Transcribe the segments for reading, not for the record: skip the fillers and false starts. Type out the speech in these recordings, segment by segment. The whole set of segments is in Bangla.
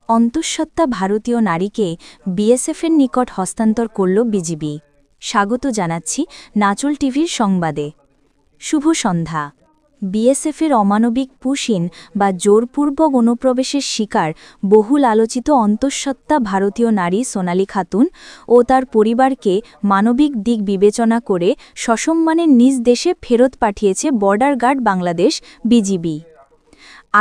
অন্তঃসত্ত্বা ভারতীয় নারীকে বিএসএফের নিকট হস্তান্তর করল বিজিবি। স্বাগত জানাচ্ছি নাচল টিভির সংবাদে। শুভ সন্ধ্যা। বিএসএফের অমানবিক পুশিন বা জোরপূর্বক অনুপ্রবেশের শিকার বহুল আলোচিত অন্তঃসত্ত্বা ভারতীয় নারী সোনালী খাতুন ও তার পরিবারকে মানবিক দিক বিবেচনা করে সসম্মানে নিজ দেশে ফেরত পাঠিয়েছে বর্ডার গার্ড বাংলাদেশ বিজিবি।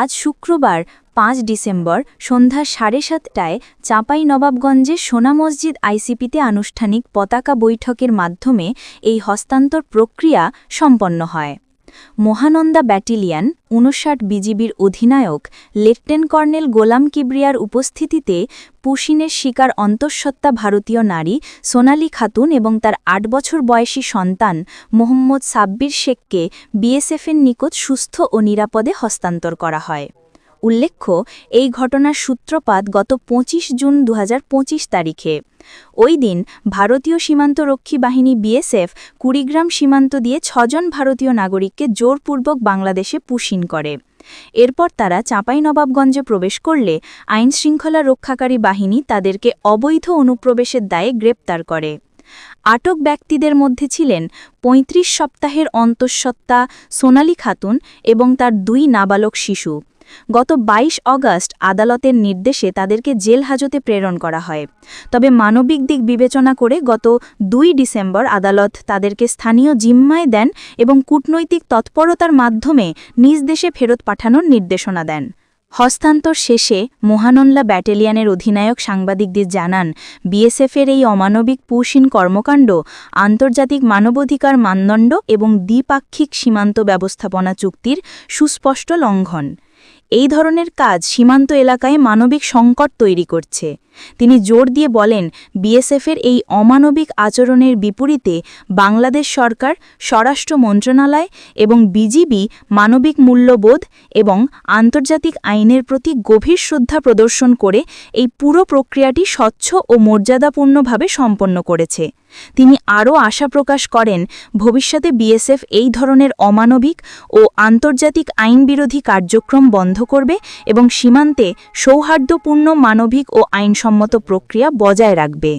আজ শুক্রবার 5 ডিসেম্বর সন্ধ্যা 7:30টায় চাঁপাইনবাবগঞ্জে সোনা মসজিদ আইসিপিতে আনুষ্ঠানিক পতাকা বৈঠকের মাধ্যমে এই হস্তান্তর প্রক্রিয়া সম্পন্ন হয়। মহানন্দা ব্যাটালিয়ন 59 বিজিবির অধিনায়ক লেফটেন্যান্ট কর্নেল গোলাম কিবরিয়ার উপস্থিতিতে পুশিনের শিকার অন্তঃসত্ত্বা ভারতীয় নারী সোনালী খাতুন এবং তার 8 বছর বয়সী সন্তান মোহাম্মদ সাব্বির শেখকে বিএসএফের নিকট সুস্থ ও নিরাপদে হস্তান্তর করা হয়। উল্লেখ্য, এই ঘটনার সূত্রপাত গত 25 জুন 2025 তারিখে। ওই দিন ভারতীয় সীমান্তরক্ষী বাহিনী বিএসএফ কুড়িগ্রাম সীমান্ত দিয়ে 6 জন ভারতীয় নাগরিককে জোরপূর্বক বাংলাদেশে পুশিন করে। এরপর তারা চাঁপাইনবাবগঞ্জে প্রবেশ করলে আইনশৃঙ্খলা রক্ষাকারী বাহিনী তাদেরকে অবৈধ অনুপ্রবেশের দায়ে গ্রেপ্তার করে। আটক ব্যক্তিদের মধ্যে ছিলেন 35 সপ্তাহের অন্তঃসত্ত্বা সোনালী খাতুন এবং তার 2 নাবালক শিশু। গত 22 অগস্ট আদালতের নির্দেশে তাদেরকে জেল হাজতে প্রেরণ করা হয়। তবে মানবিক দিক বিবেচনা করে গত 2 ডিসেম্বর আদালত তাদেরকে স্থানীয় জিম্মায় দেন এবং কূটনৈতিক তৎপরতার মাধ্যমে নিজ দেশে ফেরত পাঠানোর নির্দেশনা দেন। হস্তান্তর শেষে মহানন্দা ব্যাটালিয়নের অধিনায়ক সাংবাদিকদের জানান, বিএসএফের এই অমানবিক পুশিন কর্মকাণ্ড আন্তর্জাতিক মানবাধিকার মানদণ্ড এবং দ্বিপাক্ষিক সীমান্ত ব্যবস্থাপনা চুক্তির সুস্পষ্ট লঙ্ঘন। এই ধরনের কাজ সীমান্ত এলাকায় মানবিক সংকট তৈরি করছে। তিনি জোর দিয়ে বলেন, বিএসএফের এই অমানবিক আচরণের বিপরীতে বাংলাদেশ সরকার, স্বরাষ্ট্র মন্ত্রণালয় এবং বিজিবি মানবিক মূল্যবোধ এবং আন্তর্জাতিক আইনের প্রতি গভীর শ্রদ্ধা প্রদর্শন করে এই পুরো প্রক্রিয়াটি স্বচ্ছ ও মর্যাদাপূর্ণভাবে সম্পন্ন করেছে। তিনি আরও আশা প্রকাশ করেন, ভবিষ্যতে বিএসএফ এই ধরনের অমানবিক ও আন্তর্জাতিক আইনবিরোধী কার্যক্রম বন্ধ করবে এবং সীমান্তে সৌহার্দ্যপূর্ণ মানবিক ও আইনসম্মত প্রক্রিয়া বজায় রাখবে।